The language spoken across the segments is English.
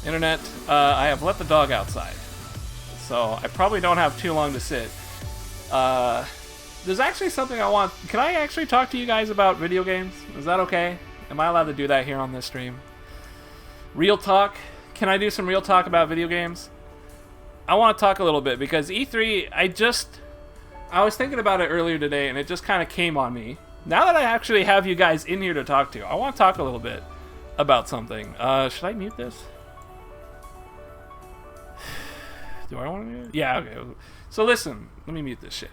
Internet, I have let the dog outside. So I probably don't have too long to sit. There's actually something I want... Can I actually talk to you guys about video games? Is that okay? Am I allowed to do that here on this stream? Real talk? Can I do some real talk about video games? I want to talk a little bit because E3, I was thinking about it earlier today and it just kind of came on me. Now that I actually have you guys in here to talk to, I want to talk a little bit about something. Should I mute this? Do I want to mute it? Yeah, okay. So listen, let me mute this shit.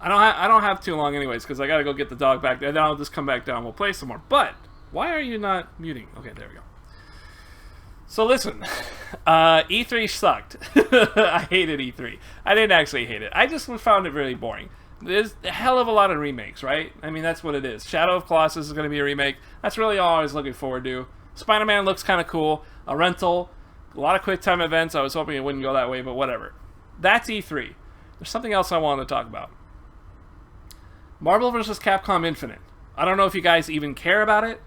I don't have too long anyways because I got to go get the dog back there. Then I'll just come back down. We'll play some more. But why are you not muting? Okay, there we go. So listen, E3 sucked. I hated E3. I didn't actually hate it. I just found it really boring. There's a hell of a lot of remakes, right? I mean, that's what it is. Shadow of Colossus is going to be a remake. That's really all I was looking forward to. Spider-Man looks kind of cool. A rental. A lot of quick time events. I was hoping it wouldn't go that way, but whatever. That's E3. There's something else I wanted to talk about. Marvel vs. Capcom Infinite. I don't know if you guys even care about it.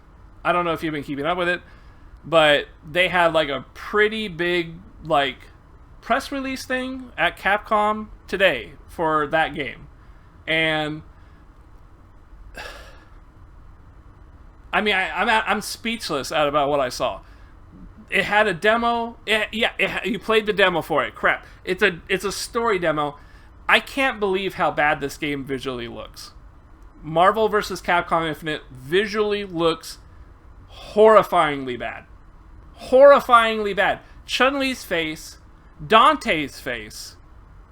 I don't know if you've been keeping up with it. But they had like a pretty big like press release thing at Capcom today for that game. And I mean, I'm speechless about what I saw. It had a demo. You played the demo for it. Crap. It's a story demo. I can't believe how bad this game visually looks. Marvel vs. Capcom Infinite visually looks horrifyingly bad. Horrifyingly bad. Chun-Li's face, Dante's face,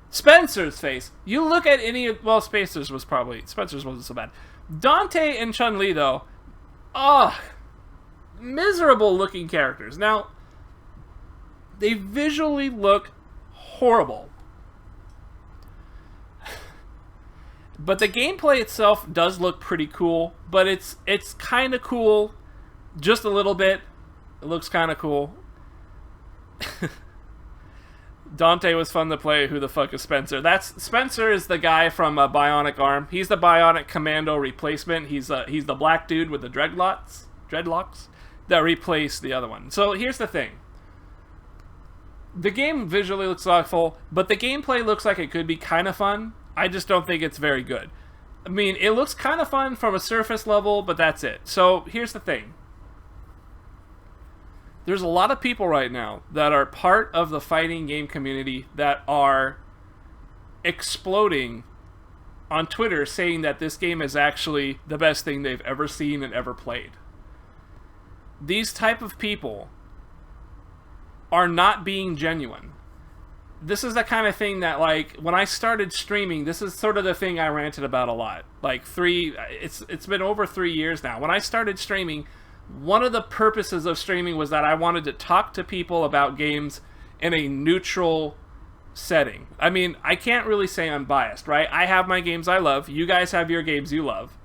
Spencer's face. You look at any of... Well, Spencer's wasn't so bad. Dante and Chun-Li, though, miserable looking characters. Now, they visually look horrible. But the gameplay itself does look pretty cool, but it's kind of cool just a little bit. It looks kind of cool. Dante was fun to play. Who the fuck is Spencer? Spencer is the guy from Bionic Arm. He's the Bionic Commando replacement. He's the black dude with the dreadlocks that replaced the other one. So here's the thing. The game visually looks awful, but the gameplay looks like it could be kind of fun. I just don't think it's very good. I mean, it looks kind of fun from a surface level, but that's it. So here's the thing. There's a lot of people right now that are part of the fighting game community that are exploding on Twitter saying that this game is actually the best thing they've ever seen and ever played. These type of people are not being genuine. This is the kind of thing that, like, when I started streaming, this is sort of the thing I ranted about a lot. Like, it's been over 3 years now. When I started streaming, one of the purposes of streaming was that I wanted to talk to people about games in a neutral setting. I mean, I can't really say I'm biased, right? I have my games I love. You guys have your games you love.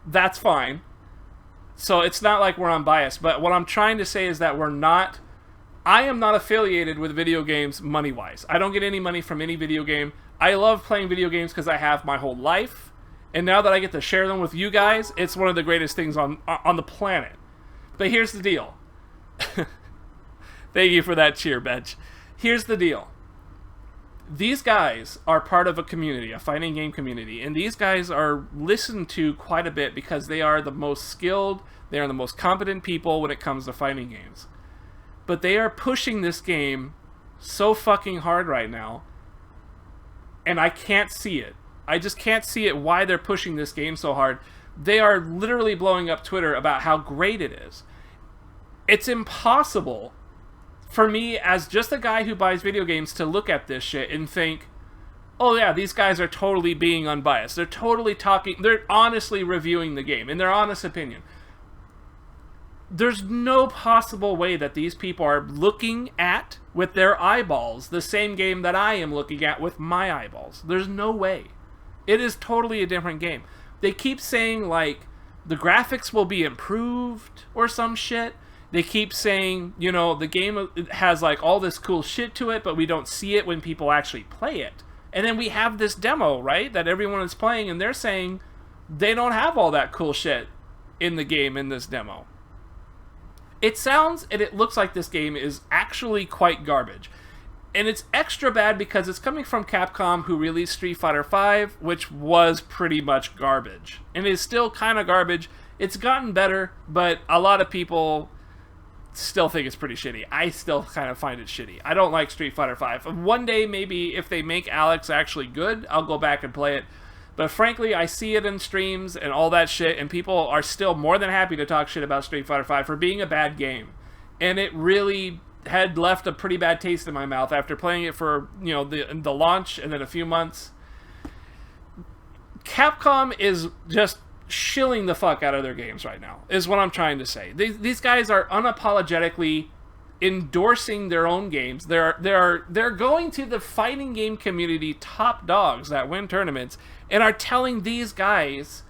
That's fine. So it's not like we're unbiased. But what I'm trying to say is that I am not affiliated with video games money-wise. I don't get any money from any video game. I love playing video games because I have my whole life. And now that I get to share them with you guys, it's one of the greatest things on the planet. But here's the deal. Thank you for that cheer, Bench. Here's the deal. These guys are part of a community, a fighting game community, and these guys are listened to quite a bit because they are the most skilled, they are the most competent people when it comes to fighting games. But they are pushing this game so fucking hard right now, and I can't see it. I just can't see it why they're pushing this game so hard. They are literally blowing up Twitter about how great it is. It's impossible for me, as just a guy who buys video games, to look at this shit and think, oh yeah, these guys are totally being unbiased. They're totally talking, they're honestly reviewing the game, in their honest opinion. There's no possible way that these people are looking at, with their eyeballs, the same game that I am looking at with my eyeballs. There's no way. It is totally a different game. They keep saying, like, the graphics will be improved or some shit. They keep saying, you know, the game has, like, all this cool shit to it, but we don't see it when people actually play it. And then we have this demo, right, that everyone is playing, and they're saying they don't have all that cool shit in the game in this demo. It sounds and it looks like this game is actually quite garbage. And it's extra bad because it's coming from Capcom, who released Street Fighter V, which was pretty much garbage. And is still kind of garbage. It's gotten better, but a lot of people still think it's pretty shitty. I still kind of find it shitty. I don't like Street Fighter V. One day, maybe, if they make Alex actually good, I'll go back and play it. But frankly, I see it in streams and all that shit, and people are still more than happy to talk shit about Street Fighter V for being a bad game. And it really had left a pretty bad taste in my mouth after playing it for, the launch and then a few months. Capcom is just shilling the fuck out of their games right now, is what I'm trying to say. These guys are unapologetically endorsing their own games. They're going to the fighting game community top dogs that win tournaments and are telling these guys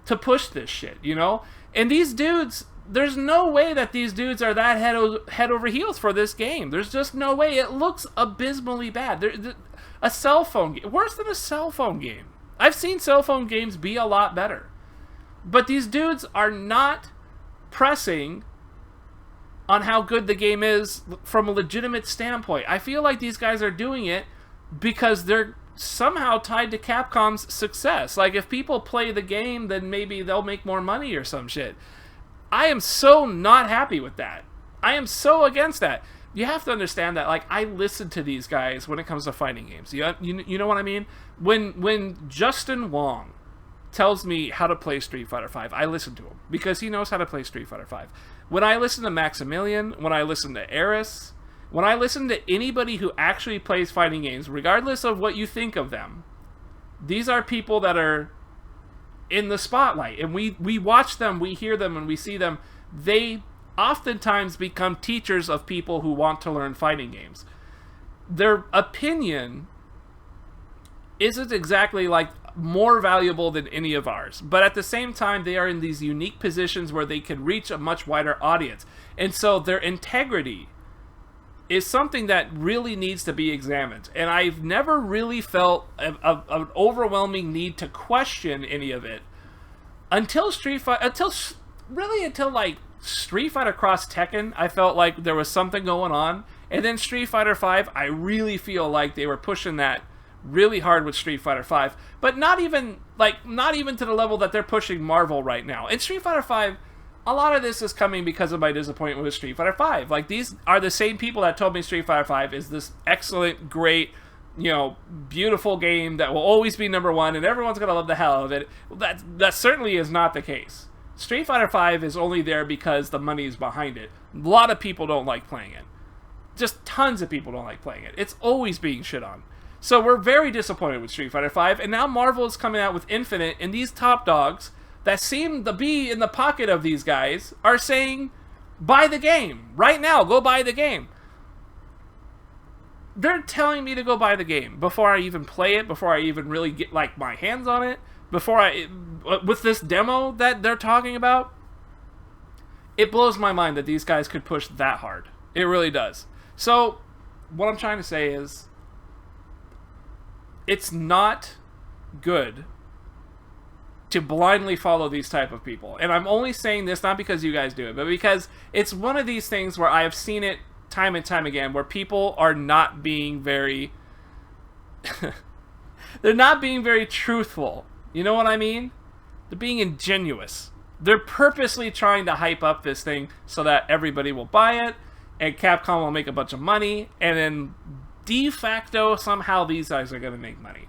to push this shit, And these dudes, there's no way that these dudes are that head over heels for this game. There's just no way. It looks abysmally bad. A cell phone game, worse than a cell phone game. I've seen cell phone games be a lot better. But these dudes are not pressing on how good the game is from a legitimate standpoint. I feel like these guys are doing it because they're somehow tied to Capcom's success. Like, if people play the game, then maybe they'll make more money or some shit. I am so not happy with that. I am so against that. You have to understand that, like, I listen to these guys when it comes to fighting games. You know what I mean? When Justin Wong tells me how to play Street Fighter V, I listen to him because he knows how to play Street Fighter V. When I listen to Maximilian, when I listen to Eris, when I listen to anybody who actually plays fighting games, regardless of what you think of them, these are people that are in the spotlight, and we watch them, we hear them, and we see them. They oftentimes become teachers of people who want to learn fighting games. Their opinion isn't exactly like more valuable than any of ours, but at the same time they are in these unique positions where they can reach a much wider audience, and so their integrity is something that really needs to be examined. And I've never really felt an overwhelming need to question any of it until Street Fighter Cross Tekken. I felt like there was something going on, and then Street Fighter V, I really feel like they were pushing that really hard with Street Fighter V, but not even to the level that they're pushing Marvel right now. And Street Fighter V, a lot of this is coming because of my disappointment with Street Fighter V. Like, these are the same people that told me Street Fighter V is this excellent, great, beautiful game that will always be number one and everyone's gonna love the hell out of it. That certainly is not the case. Street Fighter V is only there because the money is behind it. A lot of people don't like playing it. Just tons of people don't like playing it. It's always being shit on. So we're very disappointed with Street Fighter V, and now Marvel is coming out with Infinite, and these top dogs that seem to be in the pocket of these guys are saying, buy the game. Right now, go buy the game. They're telling me to go buy the game before I even play it, before I even really get my hands on it, with this demo that they're talking about. It blows my mind that these guys could push that hard. It really does. So what I'm trying to say is, it's not good to blindly follow these type of people. And I'm only saying this not because you guys do it, but because it's one of these things where I have seen it time and time again, where people are not being very they're not being very truthful. You know what I mean? They're being ingenuous. They're purposely trying to hype up this thing so that everybody will buy it and Capcom will make a bunch of money, and then de facto, somehow these guys are going to make money.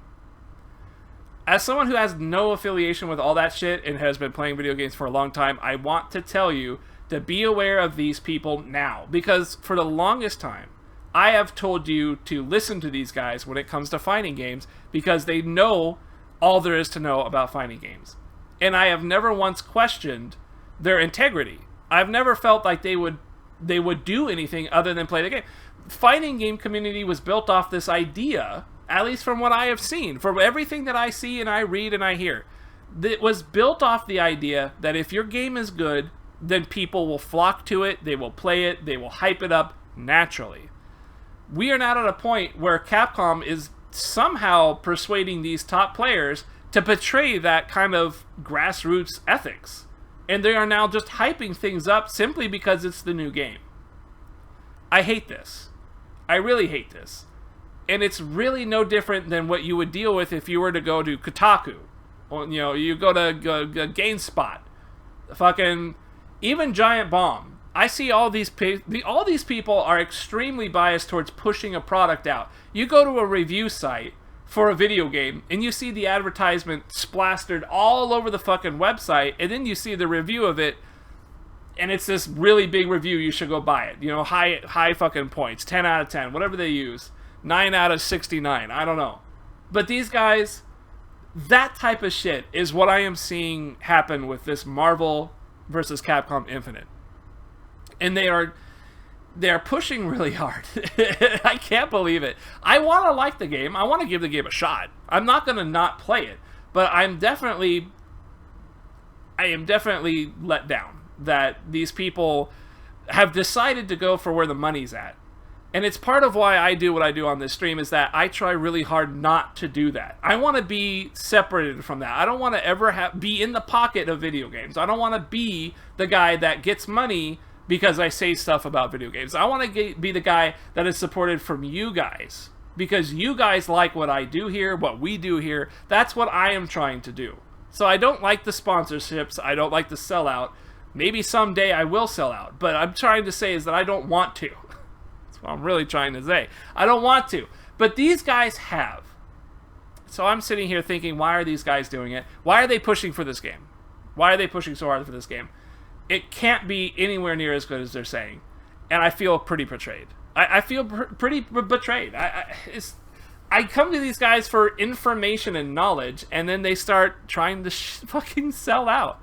As someone who has no affiliation with all that shit and has been playing video games for a long time, I want to tell you to be aware of these people now. Because for the longest time, I have told you to listen to these guys when it comes to fighting games, because they know all there is to know about fighting games. And I have never once questioned their integrity. I've never felt like they would do anything other than play the game. Fighting game community was built off this idea, at least from what I have seen, from everything that I see and I read and I hear. It was built off the idea that if your game is good, then people will flock to it, they will play it, they will hype it up naturally. We are not at a point where Capcom is somehow persuading these top players to betray that kind of grassroots ethics. And they are now just hyping things up simply because it's the new game. I hate this. I really hate this. And it's really no different than what you would deal with if you were to go to Kotaku. Or, you know, you go to GameSpot. Fucking... Even Giant Bomb. I see all these people are extremely biased towards pushing a product out. You go to a review site for a video game, and you see the advertisement splastered all over the fucking website, and then you see the review of it, and it's this really big review, you should go buy it. You know, high fucking points, 10 out of 10, whatever they use, 9 out of 69, I don't know. But these guys, that type of shit is what I am seeing happen with this Marvel versus Capcom Infinite. And they are pushing really hard. I can't believe it. I want to like the game. I want to give the game a shot. I'm not going to not play it. But I am definitely let down that these people have decided to go for where the money's at. And it's part of why I do what I do on this stream, is that I try really hard not to do that. I want to be separated from that. I don't want to ever be in the pocket of video games. I don't want to be the guy that gets money because I say stuff about video games. I want to be the guy that is supported from you guys. Because you guys like what I do here, what we do here. That's what I am trying to do. So I don't like the sponsorships. I don't like the sellout. Maybe someday I will sell out. But I'm trying to say is that I don't want to. That's what I'm really trying to say. I don't want to. But these guys have. So I'm sitting here thinking, why are these guys doing it? Why are they pushing for this game? Why are they pushing so hard for this game? It can't be anywhere near as good as they're saying. And I feel pretty betrayed. I feel pretty betrayed. I come to these guys for information and knowledge, and then they start trying to fucking sell out.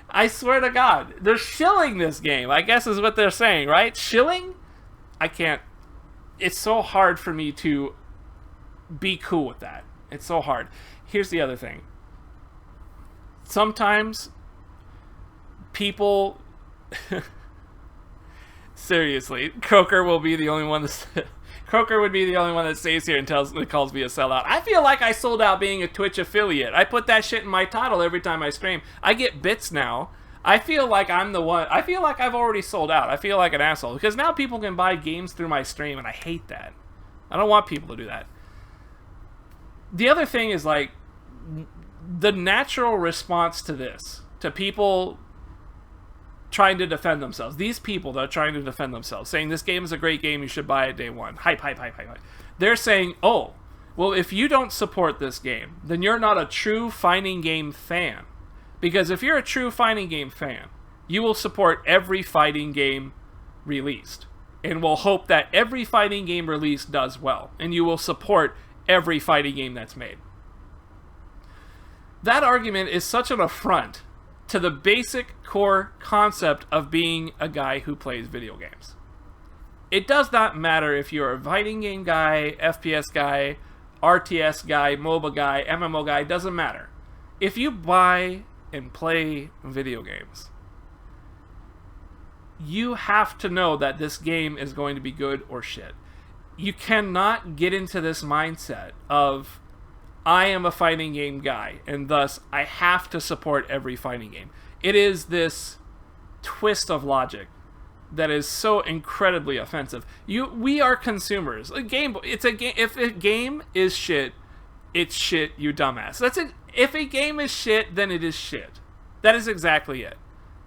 I swear to God. They're shilling this game, I guess is what they're saying, right? Shilling? I can't. It's so hard for me to be cool with that. It's so hard. Here's the other thing. Sometimes people... Seriously, Croker will be the only one that... Croker would be the only one that stays here and calls me a sellout. I feel like I sold out being a Twitch affiliate. I put that shit in my title every time I stream. I get bits now. I feel like I'm the one. I feel like I've already sold out. I feel like an asshole. Because now people can buy games through my stream, and I hate that. I don't want people to do that. The other thing is, like, the natural response to this, to people trying to defend themselves. These people that are trying to defend themselves, saying this game is a great game, you should buy it day one. Hype, hype, hype, hype, hype. They're saying, oh, well, if you don't support this game, then you're not a true fighting game fan. Because if you're a true fighting game fan, you will support every fighting game released. And will hope that every fighting game released does well. And you will support every fighting game that's made. That argument is such an affront to the basic core concept of being a guy who plays video games. It does not matter if you're a fighting game guy, FPS guy, RTS guy, MOBA guy, MMO guy, it doesn't matter. If you buy and play video games, you have to know that this game is going to be good or shit. You cannot get into this mindset of, I am a fighting game guy, and thus I have to support every fighting game. It is this twist of logic that is so incredibly offensive. We are consumers. It's a game. If a game is shit, it's shit, you dumbass. That's it. If a game is shit, then it is shit. That is exactly it.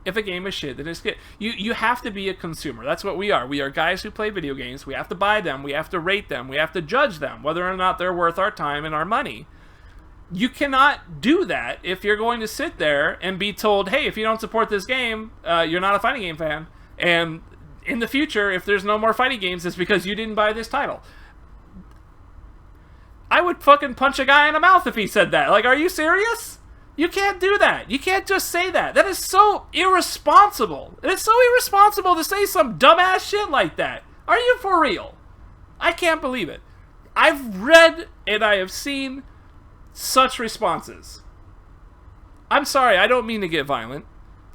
If a game is shit, then it's shit. You have to be a consumer. That's what we are. We are guys who play video games. We have to buy them. We have to rate them. We have to judge them, whether or not they're worth our time and our money. You cannot do that if you're going to sit there and be told, hey, if you don't support this game, you're not a fighting game fan. And in the future, if there's no more fighting games, it's because you didn't buy this title. I would fucking punch a guy in the mouth if he said that. Like, are you serious? You can't do that. You can't just say that. That is so irresponsible. It is so irresponsible to say some dumbass shit like that. Are you for real? I can't believe it. I've read and I have seen such responses. I'm sorry, I don't mean to get violent.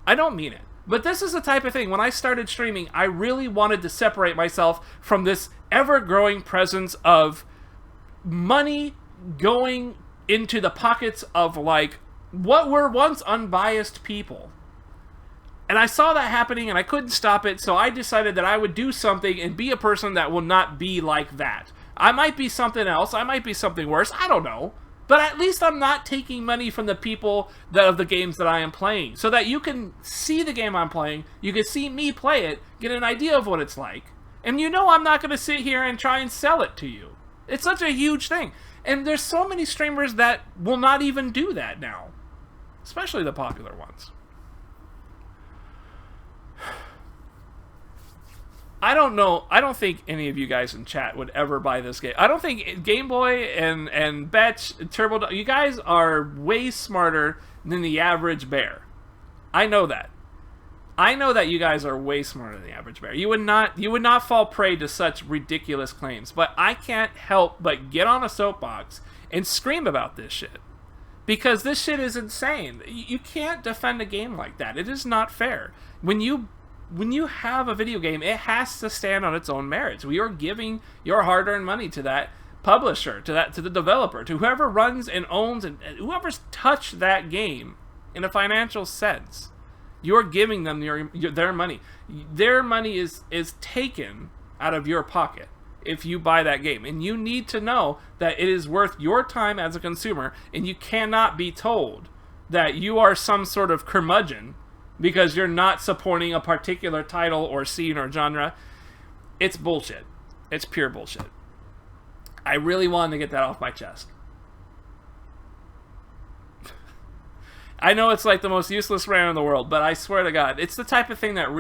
I don't mean it. But this is the type of thing, when I started streaming, I really wanted to separate myself from this ever-growing presence of money going into the pockets of, like, what were once unbiased people. And I saw that happening and I couldn't stop it, so I decided that I would do something and be a person that will not be like that. I might be something else, I might be something worse, I don't know. But at least I'm not taking money from the people of the games that I am playing. So that you can see the game I'm playing, you can see me play it, get an idea of what it's like. And you know I'm not going to sit here and try and sell it to you. It's such a huge thing. And there's so many streamers that will not even do that now. Especially the popular ones. I don't know. I don't think any of you guys in chat would ever buy this game. I don't think Game Boy and Betch, Turbo, you guys are way smarter than the average bear. I know that. I know that you guys are way smarter than the average bear. You would not fall prey to such ridiculous claims. But I can't help but get on a soapbox and scream about this shit. Because this shit is insane. You can't defend a game like that. It is not fair. When you have a video game, it has to stand on its own merits. We are giving your hard-earned money to that publisher, to the developer, to whoever runs and owns and whoever's touched that game in a financial sense. You're giving them their money. Their money is taken out of your pocket if you buy that game. And you need to know that it is worth your time as a consumer, and you cannot be told that you are some sort of curmudgeon because you're not supporting a particular title or scene or genre. It's bullshit. It's pure bullshit. I really wanted to get that off my chest. I know it's like the most useless rant in the world, but I swear to God, it's the type of thing that